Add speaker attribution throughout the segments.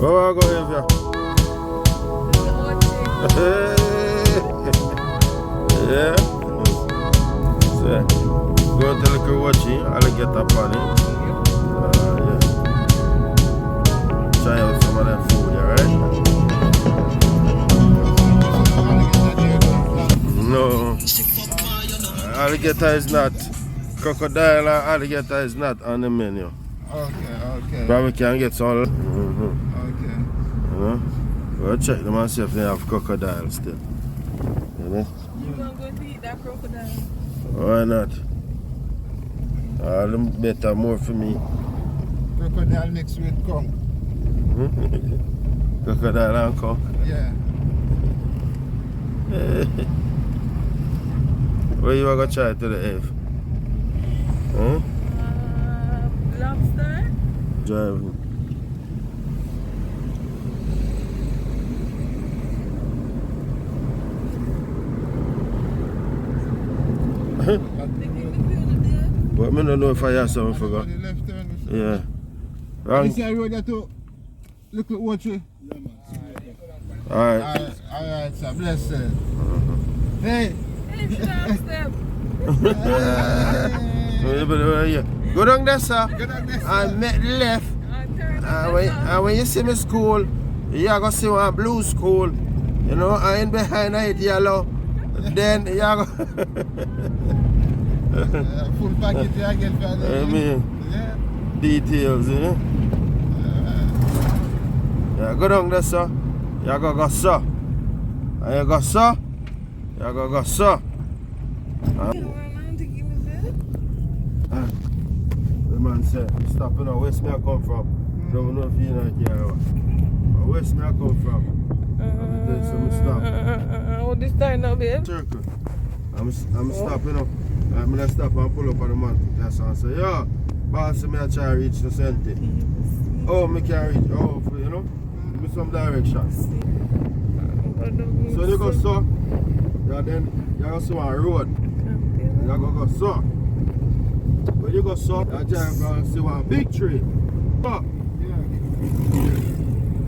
Speaker 1: Oh, I go here. Yeah. So, go to the little watching, I'll get up on it. Yeah. Try out some of that food, alright? No. Alligator is not. Crocodile and alligator is not on the menu.
Speaker 2: Okay.
Speaker 1: But we can get some.
Speaker 2: Okay.
Speaker 1: You know? We'll check them and see if they have crocodile still. You know?
Speaker 3: You gonna go to eat that crocodile?
Speaker 1: Why not? All them better more for me.
Speaker 2: Crocodile mixed with conch.
Speaker 1: Crocodile and conch.
Speaker 2: Yeah.
Speaker 1: Where you gonna try to the F? Huh?
Speaker 3: Lobster?
Speaker 1: Driving. But I don't know if I have something for God. Yeah. Wrong.
Speaker 2: You see I road there to look at what you.
Speaker 1: Alright.
Speaker 2: Alright, sir. Bless you. Hey.
Speaker 1: Go down there, sir.
Speaker 2: Go down there, sir.
Speaker 1: And make left. And when you see me school, you go see one blue school. You know, and behind it yellow. Then you go.
Speaker 2: Full packet you get for the.
Speaker 1: I mean,
Speaker 2: Yeah.
Speaker 1: details, you know. Yeah, go down there, sir. You go sir. And you go sir. You go sir. The man said, stop now, where's me I come from? Don't know if you know here. Where's me I come from? So stop.
Speaker 3: Oh, this time now, babe.
Speaker 1: Circle. I'm stopping up. I'm gonna stop and pull up on the man. That's all. Say, yeah, boss, me I try to reach the center. Oh, me can reach. Oh, you know, give me some direction. So you go so, yeah, then you go so on road. You go so. When you go so, you drive and see one big tree. Oh.
Speaker 2: Yeah.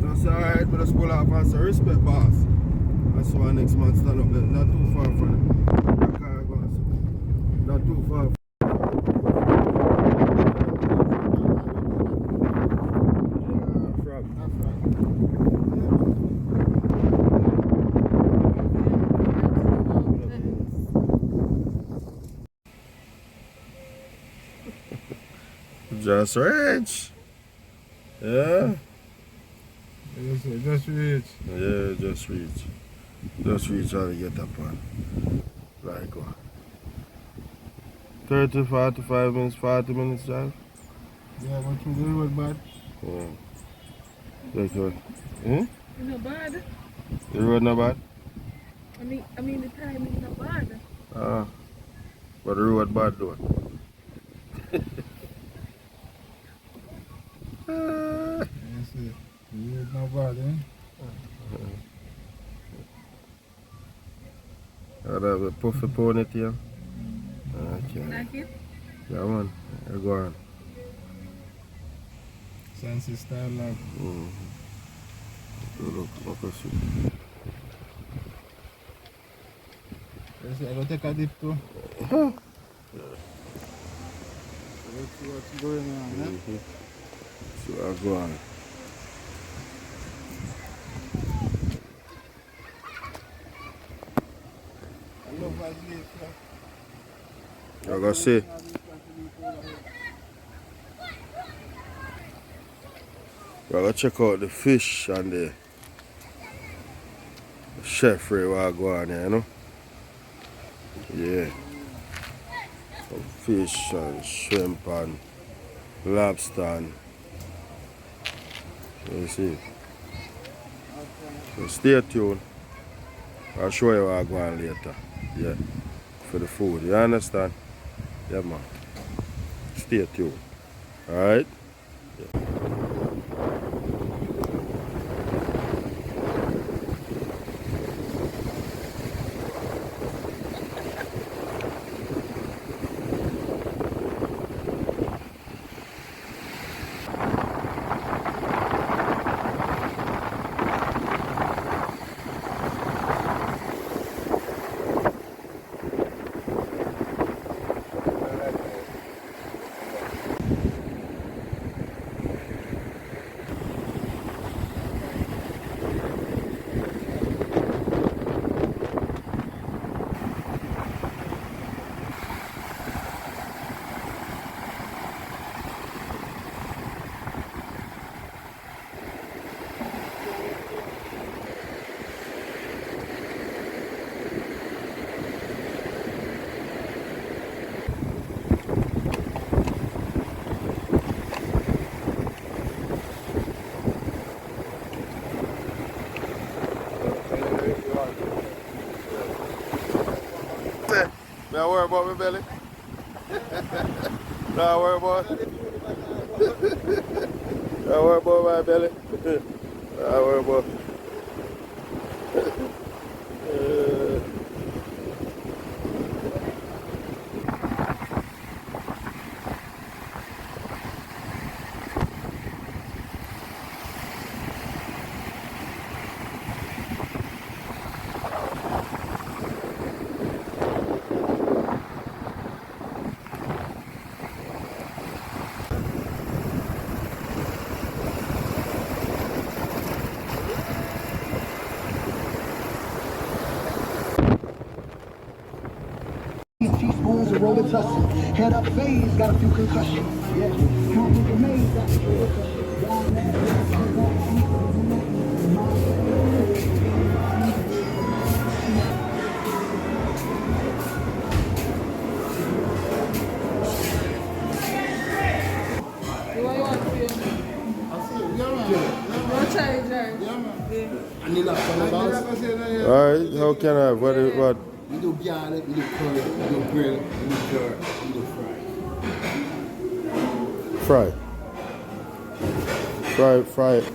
Speaker 1: That's alright, but just pull off and say respect, boss. That's why next man stand up there. Not too far from it. That car goes. Not too far. Just reach. Yeah.
Speaker 2: Just reach.
Speaker 1: Yeah, just reach. Just reach how to get up on. Like what? 30, 45 minutes, 40 minutes drive?
Speaker 2: Yeah, but through the road bad.
Speaker 1: Yeah. Like what? Hmm?
Speaker 3: Not bad.
Speaker 1: The road not bad?
Speaker 3: I mean the timing not bad.
Speaker 1: Ah. But the road bad though.
Speaker 2: You see, the road not bad, eh?
Speaker 1: I'd have a puffy ponytail. Okay.
Speaker 3: Like it?
Speaker 1: Yeah, man. You go on.
Speaker 2: Fancy style like.
Speaker 1: Look at you.
Speaker 2: You see, I go take a dip too.
Speaker 1: Huh?
Speaker 2: Let's see what's going on, eh?
Speaker 1: So I go on.
Speaker 2: I love my sleep,
Speaker 1: I gotta say. We gotta check out the fish and the chef where we go on here, you know? Yeah. Some fish and shrimp and lobster and you see. So stay tuned. I'll show you where I go on later. Yeah. For the food. You understand? Yeah man. Stay tuned. Alright? Don't worry about my belly. Don't worry about Don't worry about my belly. Don't worry about
Speaker 4: Teaspoons of Robitussin. Head up phase, got a few concussions. Yeah, can't make a maze.
Speaker 3: What you want to do? What try it, Jerry?
Speaker 4: I need that for the boss.
Speaker 1: Alright, how can I have what
Speaker 4: We do garlic, we do curry, we do grill, we do jerk, we do fry.
Speaker 1: fry it.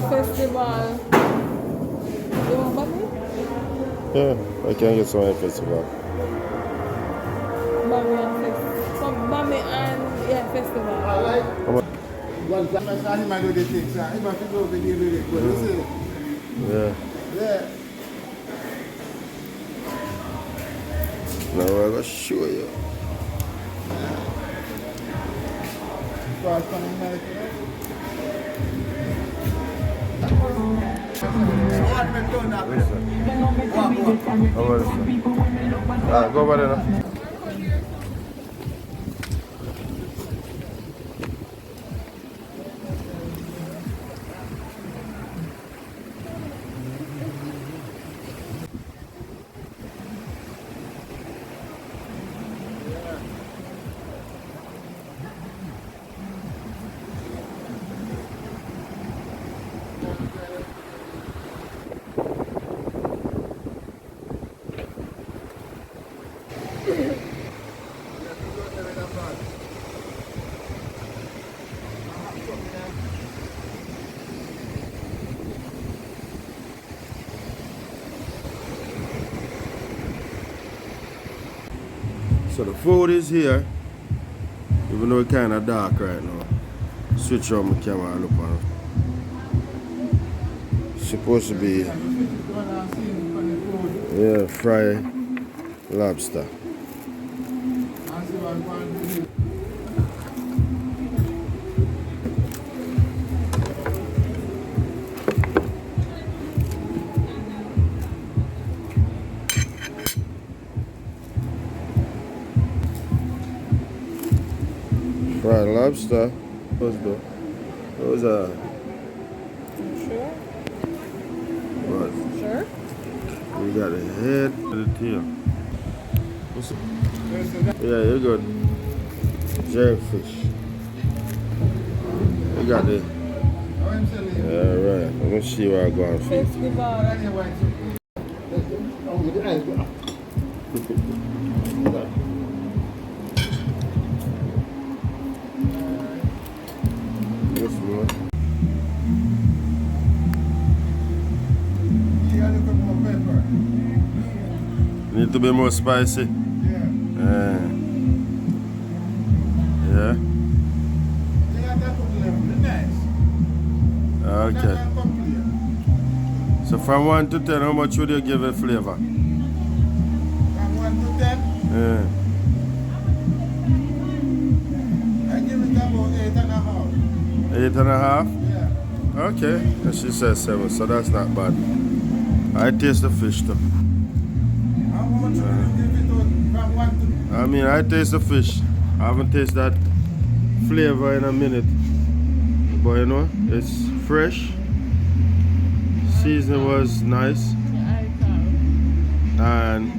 Speaker 3: Festival. You want bami?
Speaker 1: Yeah, I can get some at festival.
Speaker 3: Bami and festival. Some bami and festival.
Speaker 2: One time I saw him, I do the things. He must go over there with it. But you see,
Speaker 1: Yeah.
Speaker 2: yeah.
Speaker 1: Now I'm gonna show you.
Speaker 2: Fast coming like
Speaker 1: Go over there now. So the food is here, even though it's kind of dark right now. Switch on my camera and look on it. Supposed to be, yeah, fried lobster. Fried lobster. Those are.
Speaker 3: Sure?
Speaker 1: What?
Speaker 3: Sure?
Speaker 1: We got the head and the tail. Yeah, you're good. Jellyfish. You got the. Alright, let me see where I go and feed.
Speaker 3: Festival.
Speaker 1: Yes, man. Need to be more spicy. Yeah. Okay. So from 1 to 10, how much would you give it flavor?
Speaker 2: From 1 to 10,
Speaker 1: Yeah.
Speaker 2: I give it about 8.5.
Speaker 1: 8.5?
Speaker 2: Yeah.
Speaker 1: Okay. And she says 7, so that's not bad. I taste the fish too.
Speaker 2: How much would you give it from 1 to
Speaker 1: I mean, I taste the fish. I haven't tasted that flavor in a minute. But you know, it's fresh. Seasoning was nice. And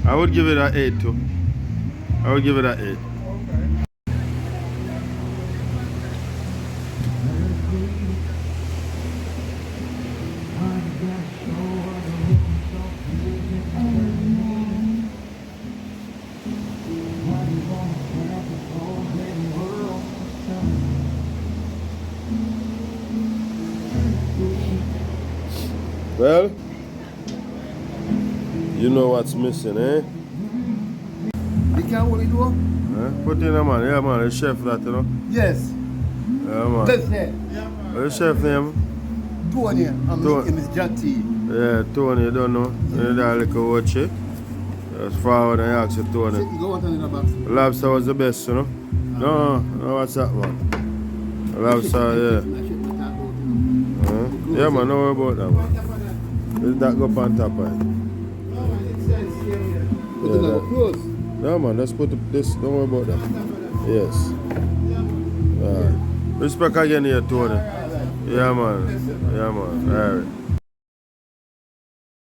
Speaker 1: I would give it an 8 too. I would give it an 8. Well, you know what's missing, eh?
Speaker 2: You can't hold the door?
Speaker 1: Put in a man, yeah man, the chef that, you know?
Speaker 2: Yes.
Speaker 1: Yeah man.
Speaker 2: That's it.
Speaker 1: What's the chef name?
Speaker 2: Tony. I'm
Speaker 1: Tony.
Speaker 2: name is John T.
Speaker 1: Yeah, Tony, you don't know. You need that little watch it. Just forward and ask you, Tony.
Speaker 2: You go out in the box.
Speaker 1: Lobster was the best, you know? No, what's that, man? Lobster, yeah. Yeah, man, don't worry about that, man. Let that go up on top of it.
Speaker 2: Put it on close.
Speaker 1: No, man, let's put this, don't worry about that. Yes. Alright. Respect again here, Tony. Yeah, man. Yeah, man. Alright.